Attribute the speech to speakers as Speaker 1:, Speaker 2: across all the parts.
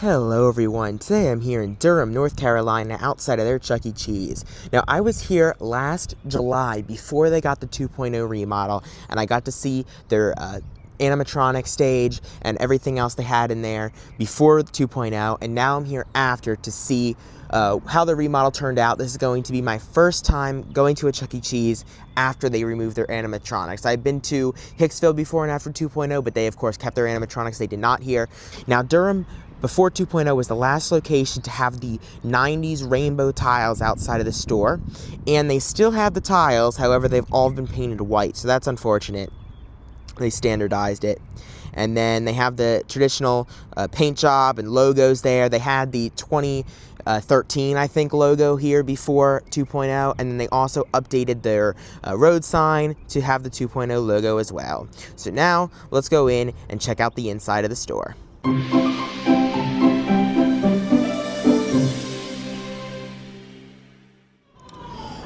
Speaker 1: Hello everyone, today I'm here in Durham, North Carolina, outside of their Chuck E. Cheese. Now, I was here last July before they got the 2.0 remodel, and I got to see their animatronic stage and everything else they had in there before the 2.0, and now I'm here after to see how the remodel turned out. This is going to be my first time going to a Chuck E. Cheese after they removed their animatronics. I've been to Hicksville before and after 2.0, but they of course kept their animatronics. They did not here. Now, Durham before 2.0 was the last location to have the 90s rainbow tiles outside of the store, and they still have the tiles. However, they've all been painted white, so that's unfortunate. They standardized it. And then they have the traditional paint job and logos there. They had the 2013, I think, logo here before 2.0, and then they also updated their road sign to have the 2.0 logo as well. So now, let's go in and check out the inside of the store.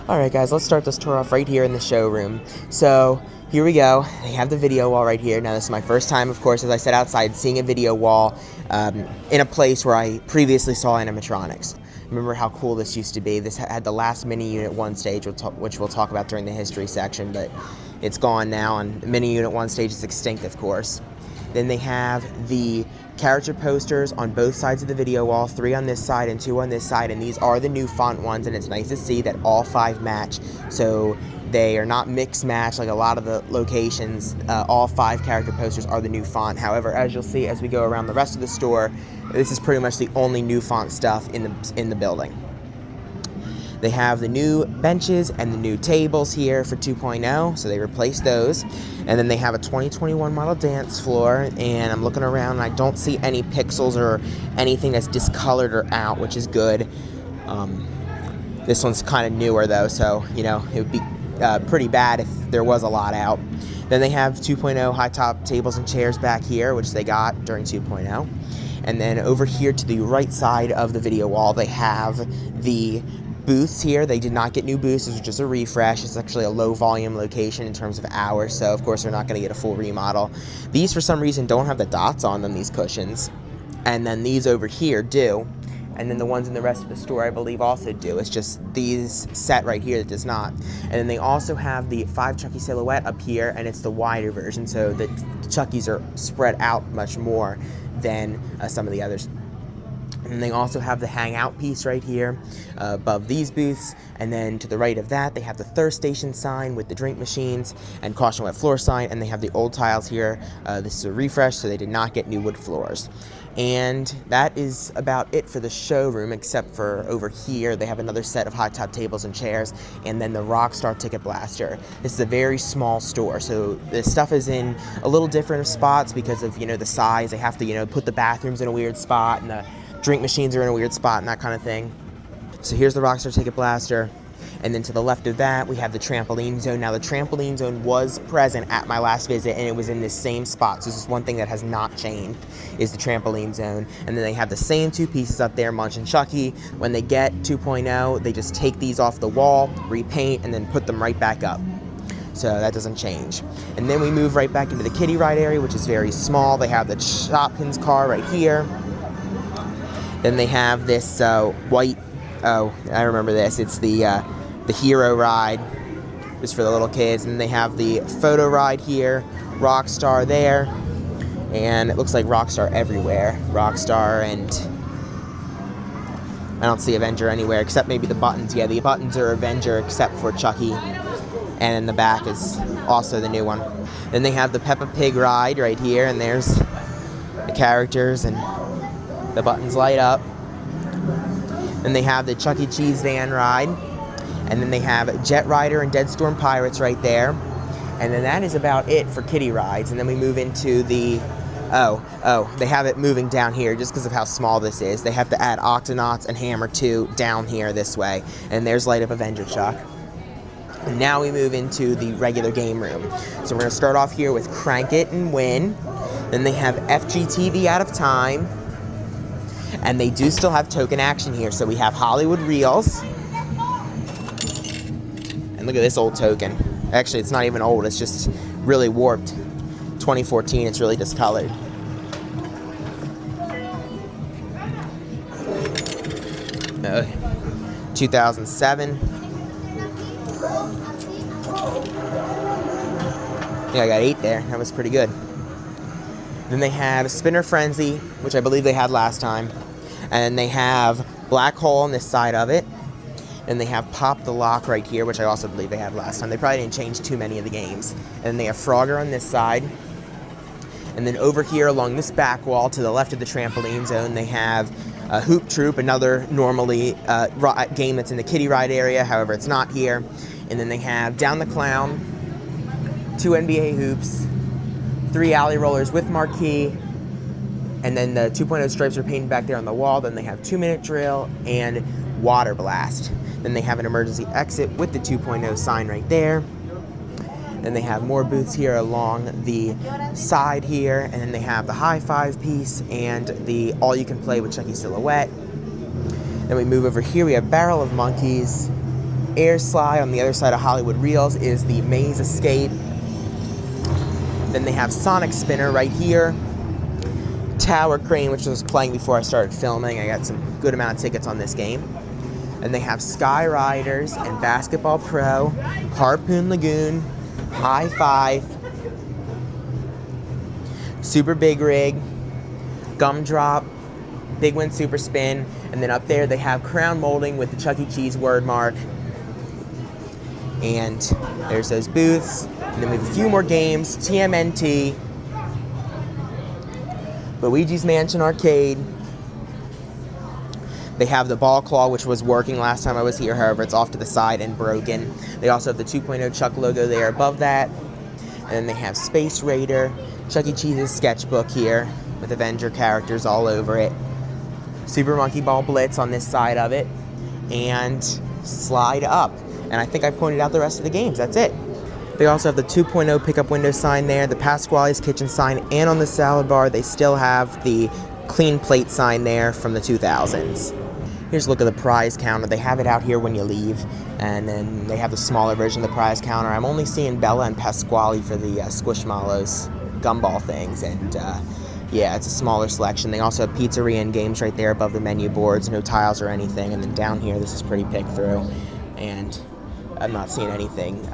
Speaker 1: Alright guys, let's start this tour off right here in the showroom. So, here we go. They have the video wall right here. Now, this is my first time, of course, as I said, outside, seeing a video wall in a place where I previously saw animatronics. Remember how cool this used to be. This had the last Mini Unit 1 stage, which we'll talk about during the history section, but it's gone now, and Mini Unit 1 stage is extinct, of course. Then they have the character posters on both sides of the video wall, 3 on this side and 2 on this side, and these are the new font ones, and it's nice to see that all 5 match, so they are not mix match like a lot of the locations. All 5 character posters are the new font. However, as you'll see as we go around the rest of the store, this is pretty much the only new font stuff in the building. They have the new benches and the new tables here for 2.0, so they replaced those. And then they have a 2021 model dance floor, and I'm looking around and I don't see any pixels or anything that's discolored or out, which is good. This one's kind of newer though, so you know it would be pretty bad if there was a lot out. Then they have 2.0 high top tables and chairs back here, which they got during 2.0. And then over here to the right side of the video wall, they have the booths here. They did not get new booths. This was just a refresh. It's actually a low volume location in terms of hours, so of course they're not going to get a full remodel. These for some reason don't have the dots on them, these cushions, and then these over here do, and then the ones in the rest of the store I believe also do. It's just these set right here that does not. And then they also have the 5 Chucky silhouette up here, and it's the wider version, so the Chuckies are spread out much more than some of the others. And they also have the hangout piece right here above these booths, and then to the right of that they have the thirst station sign with the drink machines and caution wet floor sign, and they have the old tiles here. This is a refresh, so they did not get new wood floors. And that is about it for the showroom, except for over here they have another set of high top tables and chairs, and then the Rockstar Ticket Blaster. This is a very small store, so the stuff is in a little different spots because of, you know, the size. They have to, you know, put the bathrooms in a weird spot, and the drink machines are in a weird spot and that kind of thing. So here's the Rockstar Ticket Blaster. And then to the left of that, we have the trampoline zone. Now, the trampoline zone was present at my last visit, and it was in this same spot. So this is one thing that has not changed, is the trampoline zone. And then they have the same 2 pieces up there, Munch and Chucky. When they get 2.0, they just take these off the wall, repaint, and then put them right back up. So that doesn't change. And then we move right back into the kiddie ride area, which is very small. They have the Shopkins car right here. Then they have this white, oh, I remember this. It's the Hero ride, just for the little kids. And they have the photo ride here, Rockstar there, and it looks like Rockstar everywhere. Rockstar, and I don't see Avenger anywhere except maybe the buttons. Yeah, the buttons are Avenger except for Chucky, and in the back is also the new one. Then they have the Peppa Pig ride right here, and there's the characters, and the buttons light up. Then they have the Chuck E. Cheese van ride. And then they have Jet Rider and Dead Storm Pirates right there. And then that is about it for kiddie rides. And then we move into the, they have it moving down here just because of how small this is. They have to add Octonauts and Hammer 2 down here this way. And there's Light Up Avenger Chuck. And now we move into the regular game room. So we're going to start off here with Crank It and Win. Then they have FGTV Out of Time. And they do still have token action here. So we have Hollywood Reels. And look at this old token. Actually, it's not even old. It's just really warped. 2014, it's really discolored. 2007. Yeah, I got 8 there. That was pretty good. Then they have Spinner Frenzy, which I believe they had last time. And they have Black Hole on this side of it. And they have Pop the Lock right here, which I also believe they had last time. They probably didn't change too many of the games. And then they have Frogger on this side. And then over here along this back wall to the left of the trampoline zone, they have Hoop Troop, another normally game that's in the kiddie ride area. However, it's not here. And then they have Down the Clown, 2 NBA hoops, 3 alley rollers with marquee, and then the 2.0 stripes are painted back there on the wall. Then they have 2-minute drill and water blast. Then they have an emergency exit with the 2.0 sign right there. Then they have more booths here along the side here, and then they have the high five piece and the all you can play with Chucky Silhouette. Then we move over here, we have Barrel of Monkeys. Air Slide on the other side of Hollywood Reels is the Maze Escape. Then they have Sonic Spinner right here. Tower Crane, which I was playing before I started filming. I got some good amount of tickets on this game. And they have Sky Riders and Basketball Pro, Harpoon Lagoon, High Five, Super Big Rig, Gumdrop, Big Win Super Spin, and then up there they have Crown Molding with the Chuck E. Cheese word mark. And there's those booths. And then we have a few more games, TMNT, Luigi's Mansion Arcade. They have the Ball Claw, which was working last time I was here. However, it's off to the side and broken. They also have the 2.0 Chuck logo there above that. And then they have Space Raider, Chuck E. Cheese's sketchbook here with Avenger characters all over it. Super Monkey Ball Blitz on this side of it. And Slide Up. And I think I pointed out the rest of the games. That's it. They also have the 2.0 pickup window sign there, the Pasquale's Kitchen sign, and on the salad bar, they still have the clean plate sign there from the 2000s. Here's a look at the prize counter. They have it out here when you leave, and then they have the smaller version of the prize counter. I'm only seeing Bella and Pasquale for the Squishmallows gumball things, and yeah, it's a smaller selection. They also have pizzeria and games right there above the menu boards, no tiles or anything, and then down here, this is pretty picked through, and I'm not seeing anything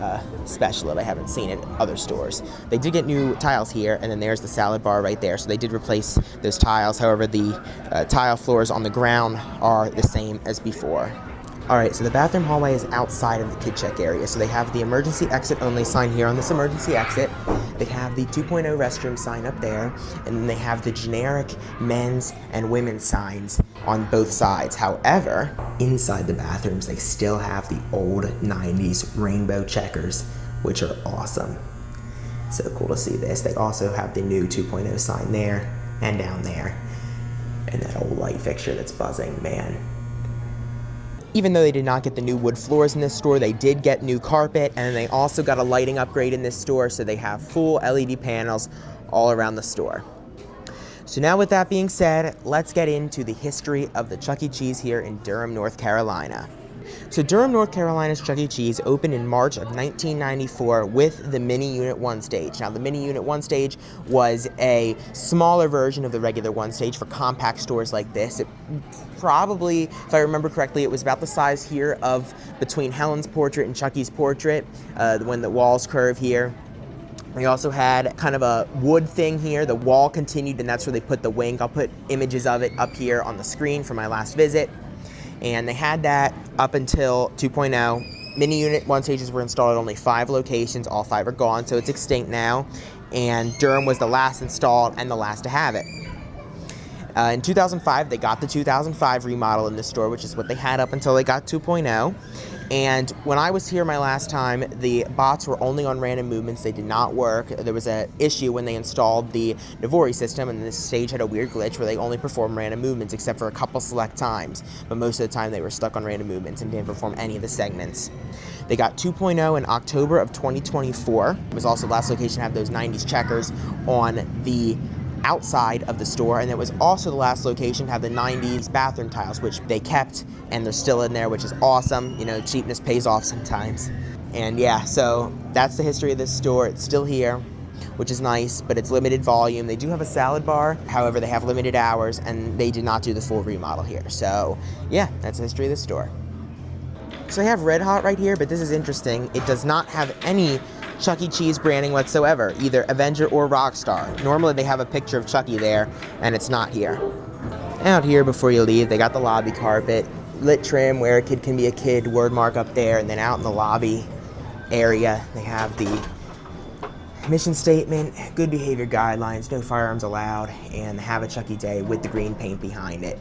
Speaker 1: special that I haven't seen at other stores. They did get new tiles here, and then there's the salad bar right there. So they did replace those tiles. However, the tile floors on the ground are the same as before. Alright, so the bathroom hallway is outside of the kid check area. So they have the emergency exit only sign here on this emergency exit. They have the 2.0 restroom sign up there. And then they have the generic men's and women's signs on both sides. However, inside the bathrooms, they still have the old 90s rainbow checkers, which are awesome. So cool to see this. They also have the new 2.0 sign there and down there. And that old light fixture that's buzzing, man. Even though they did not get the new wood floors in this store, they did get new carpet, and they also got a lighting upgrade in this store, so they have full LED panels all around the store. So now with that being said, let's get into the history of the Chuck E. Cheese here in Durham, North Carolina. So Durham, North Carolina's Chuck E. Cheese opened in March of 1994 with the Mini Unit 1 stage. Now the Mini Unit 1 stage was a smaller version of the regular 1 stage for compact stores like this. It probably, if I remember correctly, it was about the size here of between Helen's Portrait and Chucky's Portrait, when the walls curve here. They also had kind of a wood thing here. The wall continued, and that's where they put the wing. I'll put images of it up here on the screen for my last visit. And they had that up until 2.0. Mini Unit 1 stages were installed at only 5 locations. All 5 are gone, so it's extinct now. And Durham was the last installed and the last to have it. In 2005, they got the 2005 remodel in the store, which is what they had up until they got 2.0. And when I was here my last time, the bots were only on random movements. They did not work. There was an issue when they installed the Navori system, and this stage had a weird glitch where they only performed random movements except for a couple select times. But most of the time, they were stuck on random movements and didn't perform any of the segments. They got 2.0 in October of 2024. It was also the last location to have those 90s checkers on the outside of the store, and it was also the last location to have the 90s bathroom tiles, which they kept, and they're still in there, which is awesome. You know, cheapness pays off sometimes. And yeah, so that's the history of this store. It's still here. which is nice, but it's limited volume. They do have a salad bar, however, they have limited hours, and they did not do the full remodel here. So, yeah, that's the history of the store. So I have Red Hot right here, but this is interesting. It does not have any Chuck E. Cheese branding whatsoever, either Avenger or Rockstar. Normally they have a picture of Chucky there, and it's not here. Out here, before you leave, they got the lobby carpet, lit trim where a kid can be a kid, word mark up there, and then out in the lobby area, they have the mission statement, good behavior guidelines, no firearms allowed, and have a Chucky Day with the green paint behind it.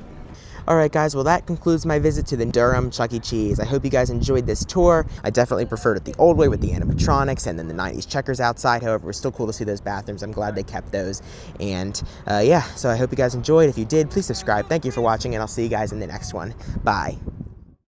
Speaker 1: Alright guys, well that concludes my visit to the Durham Chuck E. Cheese. I hope you guys enjoyed this tour. I definitely preferred it the old way with the animatronics and then the 90s checkers outside. However, it was still cool to see those bathrooms. I'm glad they kept those. And yeah, so I hope you guys enjoyed. If you did, please subscribe. Thank you for watching, and I'll see you guys in the next one. Bye.